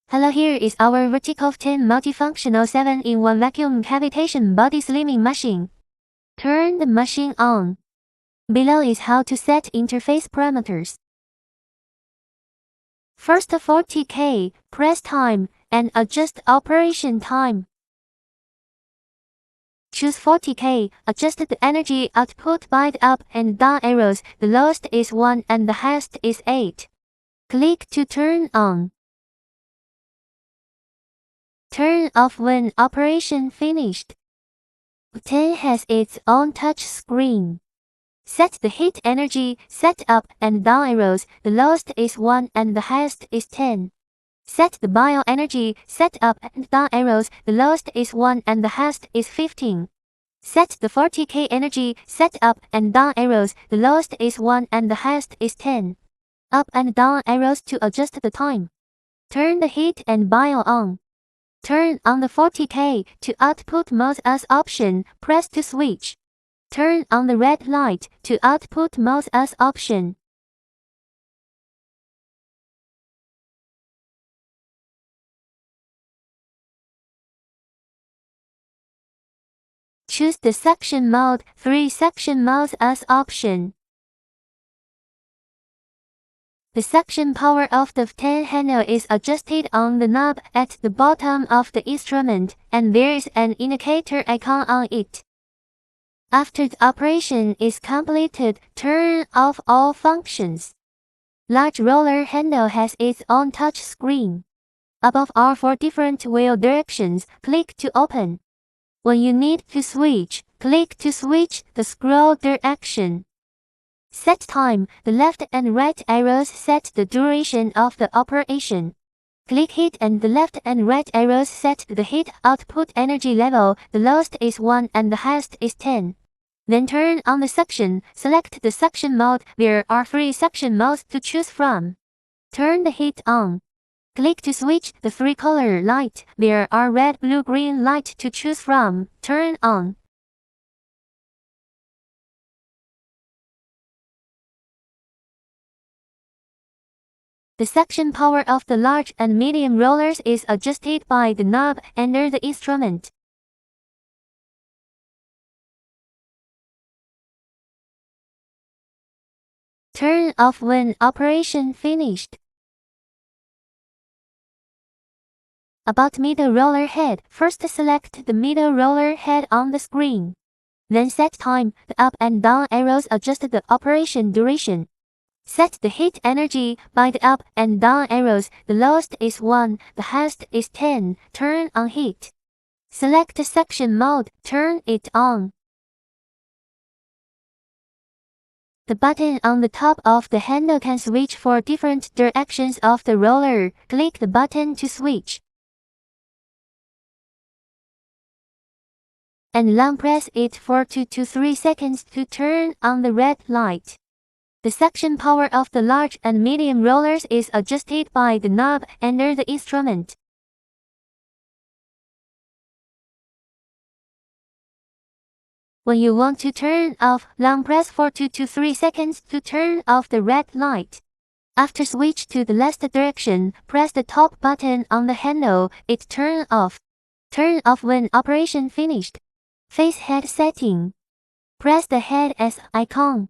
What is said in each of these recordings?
Hello, here is our vertical V10 multifunctional 7-in-1 vacuum cavitation body slimming machine. Turn the machine on. Below is how to set interface parameters. First 40K, press time, and adjust operation time. Choose 40K, adjust the energy output by the up and down arrows, the lowest is 1 and the highest is 8. Click to turn on. Turn off when operation finished. V10 has its own touch screen. Set the heat energy, set up and down arrows, the lowest is 1 and the highest is 10. Set the bio energy, set up and down arrows, the lowest is 1 and the highest is 15. Set the 40K energy, set up and down arrows, the lowest is 1 and the highest is 10. Up and down arrows to adjust the time. Turn the heat and bio on. Turn on the 40K to output mode as option, press to switch. Turn on the red light to output mode as option. Choose the section mode, 3 section modes as option. The suction power of the V10 handle is adjusted on the knob at the bottom of the instrument, and there is an indicator icon on it. After the operation is completed, turn off all functions. Large roller handle has its own touch screen. Above are 4 different wheel directions, click to open. When you need to switch, click to switch the scroll direction. Set time, the left and right arrows set the duration of the operation. Click heat and the left and right arrows set the heat output energy level, the lowest is 1 and the highest is 10. Then turn on the suction, select the suction mode, there are 3 suction modes to choose from. Turn the heat on. Click to switch the 3-color light, there are red, blue, green light to choose from, turn on. The suction power of the large and medium rollers is adjusted by the knob under the instrument. Turn off when operation finished. About middle roller head, first select the middle roller head on the screen. Then set time, the up and down arrows adjust the operation duration. Set the heat energy by the up and down arrows, the lowest is 1, the highest is 10, turn on heat. Select suction mode, turn it on. The button on the top of the handle can switch for different directions of the roller, click the button to switch. And long press it for 2 to 3 seconds to turn on the red light. The suction power of the large and medium rollers is adjusted by the knob under the instrument. When you want to turn off, long press for 2 to 3 seconds to turn off the red light. After switch to the left direction, press the top button on the handle, it turn off. Turn off when operation finished. Face head setting. Press the head S icon.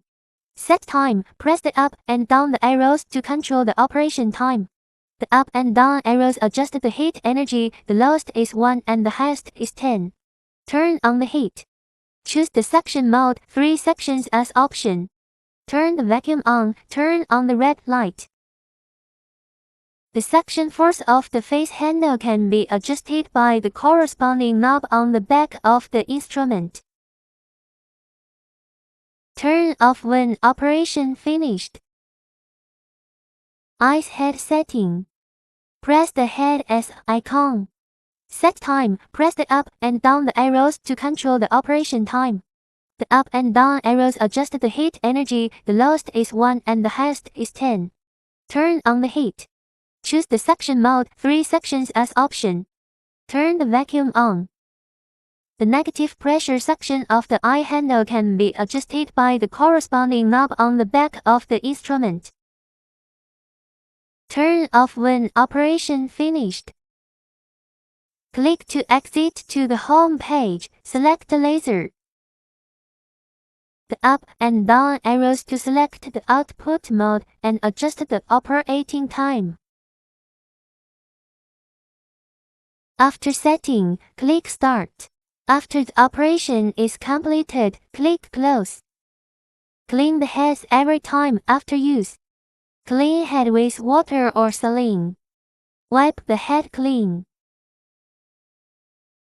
Set time, press the up and down the arrows to control the operation time. The up and down arrows adjust the heat energy, the lowest is 1 and the highest is 10. Turn on the heat. Choose the suction mode, 3 sections as option. Turn the vacuum on, turn on the red light. The suction force of the face handle can be adjusted by the corresponding knob on the back of the instrument. Turn off when operation finished. Eyes head setting. Press the head S icon. Set time, press the up and down the arrows to control the operation time. The up and down arrows adjust the heat energy, the lowest is 1 and the highest is 10. Turn on the heat. Choose the suction mode, 3 sections as option. Turn the vacuum on. The negative pressure suction of the eye handle can be adjusted by the corresponding knob on the back of the instrument. Turn off when operation finished. Click to exit to the home page. Select the laser. The up and down arrows to select the output mode and adjust the operating time. After setting, click Start. After the operation is completed, click Close. Clean the heads every time after use. Clean head with water or saline. Wipe the head clean.